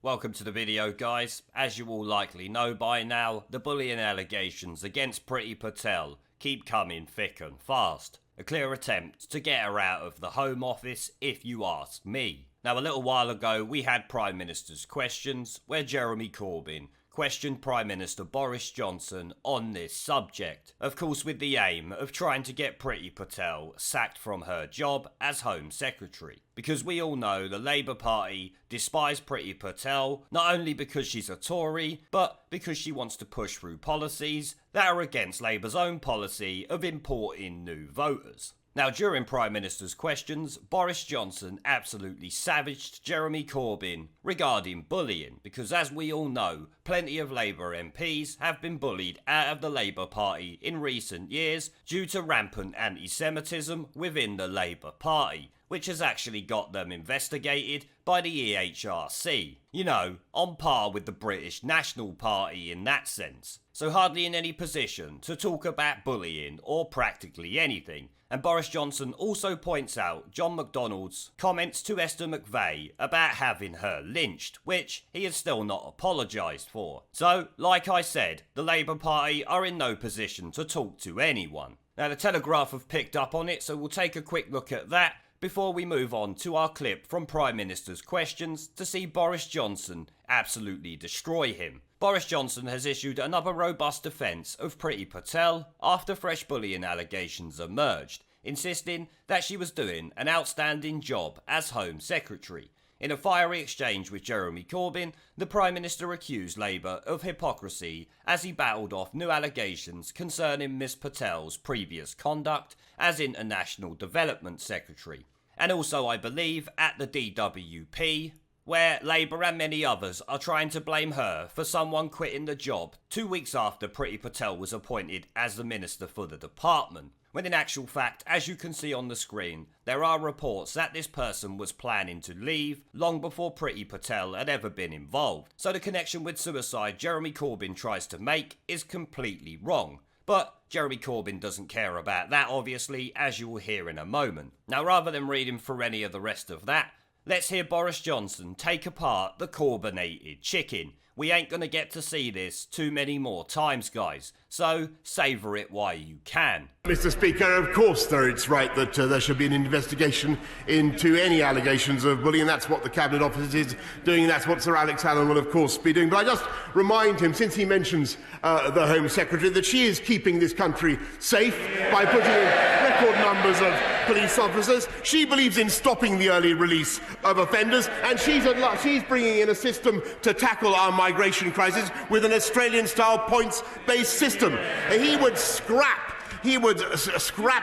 Welcome to the video, guys. As you all likely know by now, the bullying allegations against Priti Patel keep coming thick and fast. A clear attempt to get her out of the Home Office, if you ask me. Now, a little while ago, we had Prime Minister's Questions, where Jeremy Corbyn questioned Prime Minister Boris Johnson on this subject. Of course, with the aim of trying to get Priti Patel sacked from her job as Home Secretary. Because we all know the Labour Party despise Priti Patel, not only because she's a Tory, but because she wants to push through policies that are against Labour's own policy of importing new voters. Now, during Prime Minister's Questions, Boris Johnson absolutely savaged Jeremy Corbyn regarding bullying, because as we all know, plenty of Labour MPs have been bullied out of the Labour Party in recent years due to rampant anti-Semitism within the Labour Party, which has actually got them investigated by the EHRC. You know, on par with the British National Party in that sense. So hardly in any position to talk about bullying or practically anything. And Boris Johnson also points out John McDonnell's comments to Esther McVey about having her lynched, which he has still not apologised for. So, like I said, the Labour Party are in no position to talk to anyone. Now, the Telegraph have picked up on it, so we'll take a quick look at that before we move on to our clip from Prime Minister's Questions to see Boris Johnson absolutely destroy him. Boris Johnson has issued another robust defence of Priti Patel after fresh bullying allegations emerged, insisting that she was doing an outstanding job as Home Secretary. In a fiery exchange with Jeremy Corbyn, the Prime Minister accused Labour of hypocrisy as he battled off new allegations concerning Ms Patel's previous conduct as International Development Secretary. And also, I believe, at the DWP, where Labour and many others are trying to blame her for someone quitting the job 2 weeks after Priti Patel was appointed as the Minister for the department. When in actual fact, as you can see on the screen, there are reports that this person was planning to leave long before Priti Patel had ever been involved. So the connection with suicide Jeremy Corbyn tries to make is completely wrong. But Jeremy Corbyn doesn't care about that, obviously, as you will hear in a moment. Now, rather than reading through any of the rest of that, let's hear Boris Johnson take apart the Corbynated chicken. We ain't gonna get to see this too many more times, guys, so savour it while you can. Mr Speaker, of course it's right that there should be an investigation into any allegations of bullying. That's what the Cabinet Office is doing, that's what Sir Alex Allen will of course be doing. But I just remind him, since he mentions the Home Secretary, that she is keeping this country safe by putting in record numbers of police officers. She believes in stopping the early release of offenders, and she's bringing in a system to tackle our migration crisis with an Australian-style points-based system. He would scrap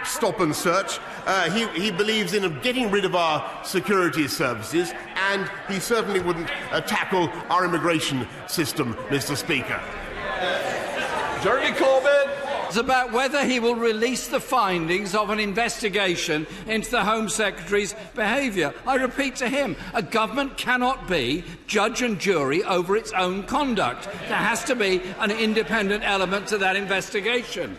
stop and search. He believes in getting rid of our security services, and he certainly wouldn't tackle our immigration system, Mr Speaker. Jeremy Corbyn. It's about whether he will release the findings of an investigation into the Home Secretary's behaviour. I repeat to him, a government cannot be judge and jury over its own conduct. There has to be an independent element to that investigation.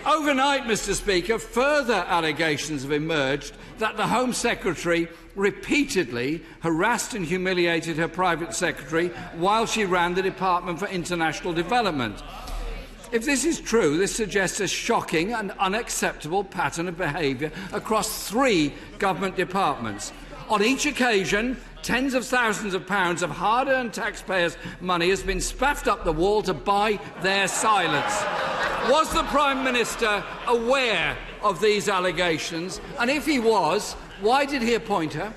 Overnight, Mr Speaker, further allegations have emerged that the Home Secretary repeatedly harassed and humiliated her private secretary while she ran the Department for International Development. If this is true, this suggests a shocking and unacceptable pattern of behaviour across 3 government departments. On each occasion, tens of thousands of pounds of hard-earned taxpayers' money has been spaffed up the wall to buy their silence. Was the Prime Minister aware of these allegations? And if he was, why did he appoint her?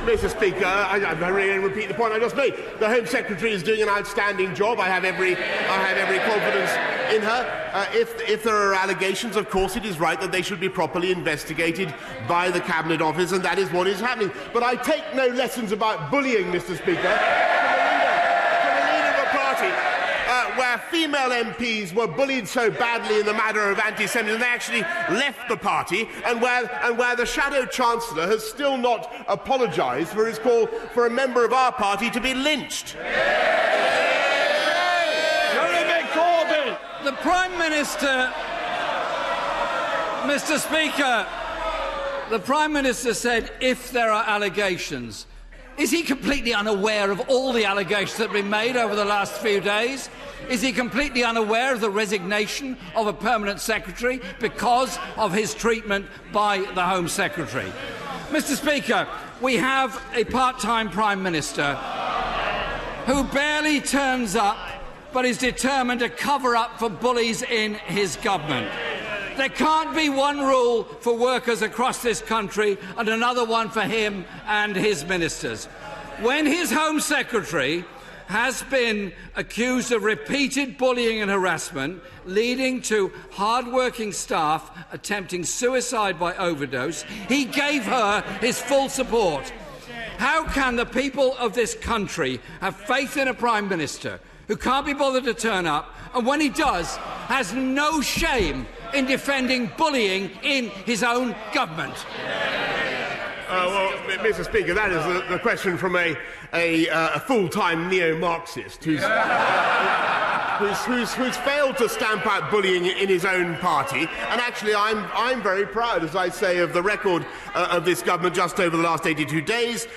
Mr Speaker, I'm really going to repeat the point I just made. The Home Secretary is doing an outstanding job. I have every confidence in her. If there are allegations, of course it is right that they should be properly investigated by the Cabinet Office, and that is what is happening. But I take no lessons about bullying, Mr Speaker, from the leader of a party where female MPs were bullied so badly in the matter of anti-Semitism they actually left the party, and where the Shadow Chancellor has still not apologised for his call for a member of our party to be lynched. Jeremy Corbyn! The Prime Minister, Mr Speaker, The Prime Minister said if there are allegations. Is he completely unaware of all the allegations that have been made over the last few days? Is he completely unaware of the resignation of a permanent secretary because of his treatment by the Home Secretary? Mr. Speaker, we have a part-time Prime Minister who barely turns up but is determined to cover up for bullies in his government. There can't be one rule for workers across this country and another one for him and his ministers. When his Home Secretary has been accused of repeated bullying and harassment, leading to hard-working staff attempting suicide by overdose, he gave her his full support. How can the people of this country have faith in a Prime Minister who can't be bothered to turn up, and when he does, has no shame in defending bullying in his own government? Well, Mr. Speaker, that is the question from a full-time neo-Marxist who's failed to stamp out bullying in his own party. And actually, I'm very proud, as I say, of the record of this government just over the last 82 days.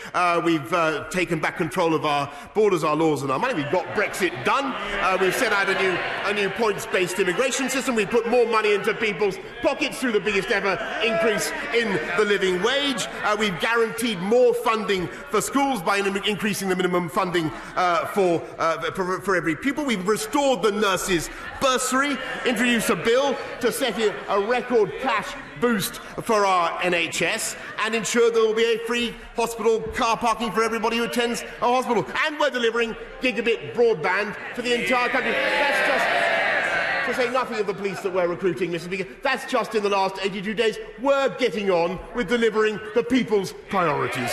We've taken back control of our borders, our laws and our money. We've got Brexit done. We've set out a new points-based immigration system. We've put more money into people's pockets through the biggest ever increase in the living wage. We've guaranteed more funding for schools by increasing the minimum funding for every pupil. We've restored the nurses' bursary, introduced a bill to set a record cash boost for our NHS, and ensure there will be a free hospital car parking for everybody who attends a hospital. And we're delivering gigabit broadband for the entire country. That's just to say nothing of the police that we're recruiting, Mr. Speaker. That's just in the last 82 days. We're getting on with delivering the people's priorities.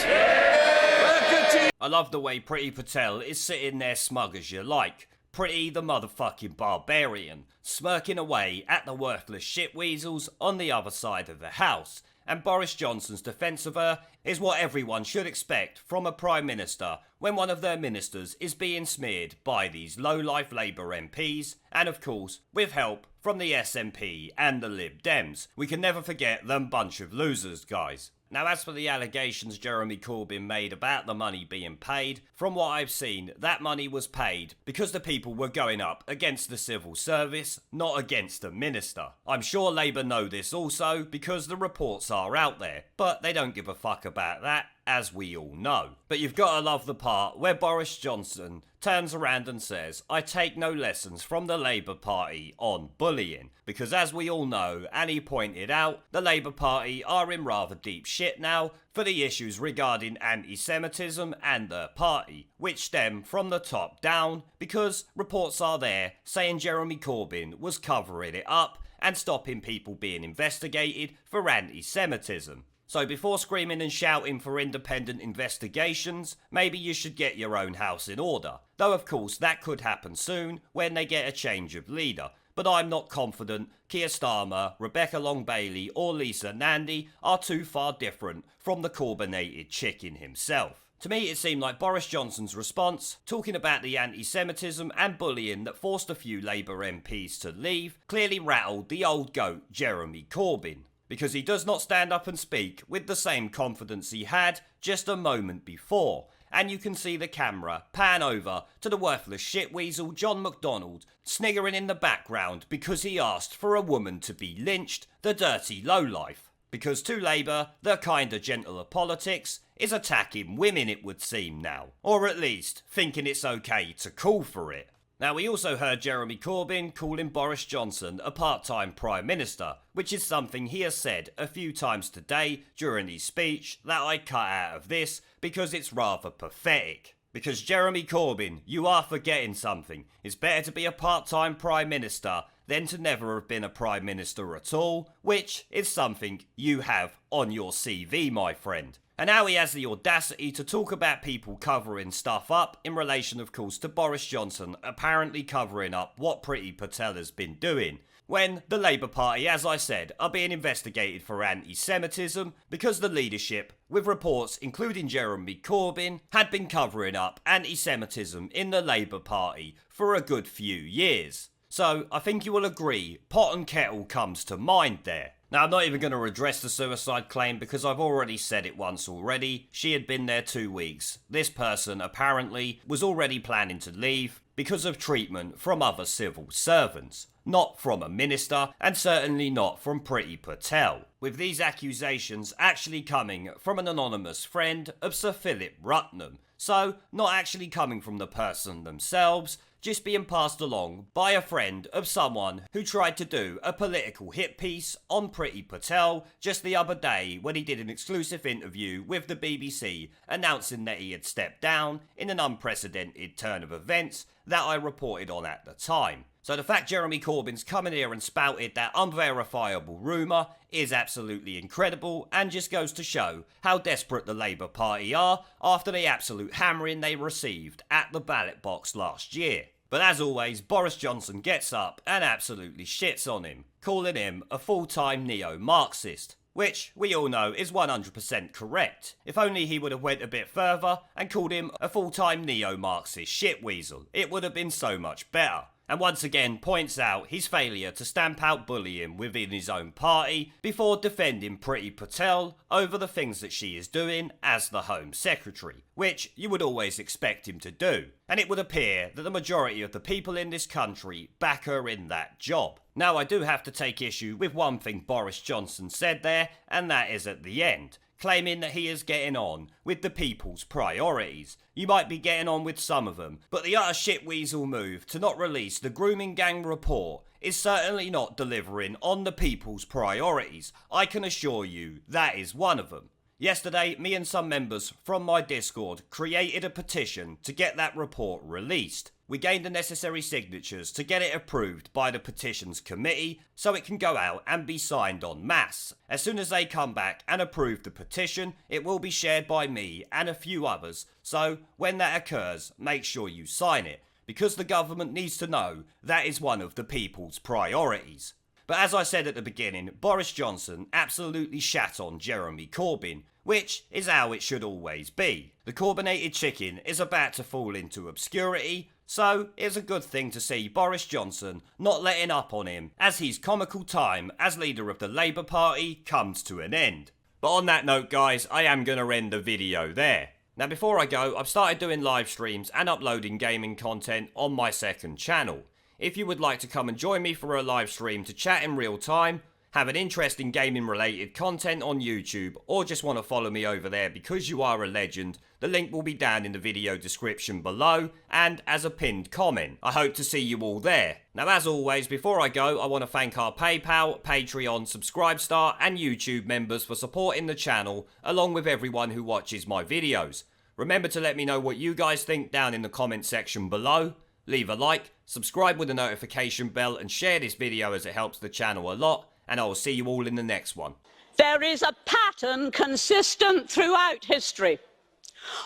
I love the way Priti Patel is sitting there smug as you like. Priti the motherfucking barbarian, smirking away at the worthless shitweasels on the other side of the house. And Boris Johnson's defence of her is what everyone should expect from a Prime Minister when one of their ministers is being smeared by these low-life Labour MPs, and of course, with help from the SNP and the Lib Dems. We can never forget them bunch of losers, guys. Now, as for the allegations Jeremy Corbyn made about the money being paid, from what I've seen, that money was paid because the people were going up against the civil service, not against the minister. I'm sure Labour know this also because the reports are out there, but they don't give a fuck about that, as we all know. But you've got to love the part where Boris Johnson turns around and says, I take no lessons from the Labour Party on bullying. Because as we all know, and he pointed out, the Labour Party are in rather deep shit now for the issues regarding anti-Semitism and their party, which stem from the top down, because reports are there saying Jeremy Corbyn was covering it up and stopping people being investigated for anti-Semitism. So before screaming and shouting for independent investigations, maybe you should get your own house in order. Though of course that could happen soon when they get a change of leader. But I'm not confident Keir Starmer, Rebecca Long-Bailey or Lisa Nandy are too far different from the Corbynated chicken himself. To me it seemed like Boris Johnson's response, talking about the anti-Semitism and bullying that forced a few Labour MPs to leave, clearly rattled the old goat Jeremy Corbyn. Because he does not stand up and speak with the same confidence he had just a moment before. And you can see the camera pan over to the worthless shitweasel John McDonnell sniggering in the background because he asked for a woman to be lynched, the dirty lowlife. Because to Labour, the kinda gentler politics is attacking women, it would seem now. Or at least thinking it's okay to call for it. Now, we also heard Jeremy Corbyn calling Boris Johnson a part-time Prime Minister, which is something he has said a few times today during his speech that I cut out of this because it's rather pathetic. Because Jeremy Corbyn, you are forgetting something. It's better to be a part-time Prime Minister than to never have been a Prime Minister at all, which is something you have on your CV, my friend. And now he has the audacity to talk about people covering stuff up in relation, of course, to Boris Johnson apparently covering up what Priti Patel has been doing. When the Labour Party, as I said, are being investigated for anti-Semitism because the leadership, with reports including Jeremy Corbyn, had been covering up anti-Semitism in the Labour Party for a good few years. So I think you will agree, pot and kettle comes to mind there. Now, I'm not even going to address the suicide claim because I've already said it once already. She had been there 2 weeks. This person apparently was already planning to leave because of treatment from other civil servants, not from a minister, and certainly not from Priti Patel, with these accusations actually coming from an anonymous friend of Sir Philip Rutnam, so not actually coming from the person themselves, just being passed along by a friend of someone who tried to do a political hit piece on Priti Patel just the other day when he did an exclusive interview with the BBC announcing that he had stepped down in an unprecedented turn of events that I reported on at the time. So the fact Jeremy Corbyn's come in here and spouted that unverifiable rumour is absolutely incredible and just goes to show how desperate the Labour Party are after the absolute hammering they received at the ballot box last year. But as always, Boris Johnson gets up and absolutely shits on him, calling him a full-time neo-Marxist, which we all know is 100% correct. If only he would have went a bit further and called him a full-time neo-Marxist shitweasel, it would have been so much better. And once again points out his failure to stamp out bullying within his own party before defending Priti Patel over the things that she is doing as the Home Secretary, which you would always expect him to do. And it would appear that the majority of the people in this country back her in that job. Now, I do have to take issue with one thing Boris Johnson said there, and that is at the end, claiming that he is getting on with the people's priorities. You might be getting on with some of them, but the utter shitweasel move to not release the grooming gang report is certainly not delivering on the people's priorities. I can assure you that is one of them. Yesterday, me and some members from my Discord created a petition to get that report released. We gained the necessary signatures to get it approved by the petitions committee so it can go out and be signed en masse. As soon as they come back and approve the petition, it will be shared by me and a few others, so when that occurs, make sure you sign it, because the government needs to know that is one of the people's priorities. But as I said at the beginning, Boris Johnson absolutely shat on Jeremy Corbyn, which is how it should always be. The Corbynated chicken is about to fall into obscurity, so it's a good thing to see Boris Johnson not letting up on him as his comical time as leader of the Labour Party comes to an end. But on that note, guys, I am going to end the video there. Now, before I go, I've started doing live streams and uploading gaming content on my second channel. If you would like to come and join me for a live stream to chat in real time, have an interest in gaming related content on YouTube, or just want to follow me over there because you are a legend, the link will be down in the video description below and as a pinned comment. I hope to see you all there. Now, as always, before I go, I want to thank our PayPal, Patreon, Subscribestar and YouTube members for supporting the channel, along with everyone who watches my videos. Remember to let me know what you guys think down in the comment section below. Leave a like, subscribe with the notification bell and share this video as it helps the channel a lot. And I will see you all in the next one. There is a pattern consistent throughout history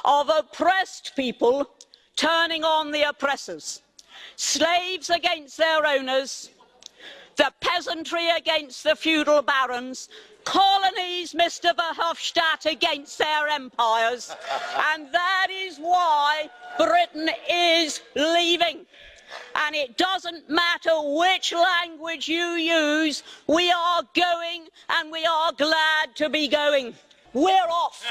of oppressed people turning on the oppressors, slaves against their owners, the peasantry against the feudal barons, colonies, Mr. Verhofstadt, against their empires. And that is why Britain is leaving. And it doesn't matter which language you use, we are going, and we are glad to be going. We're off.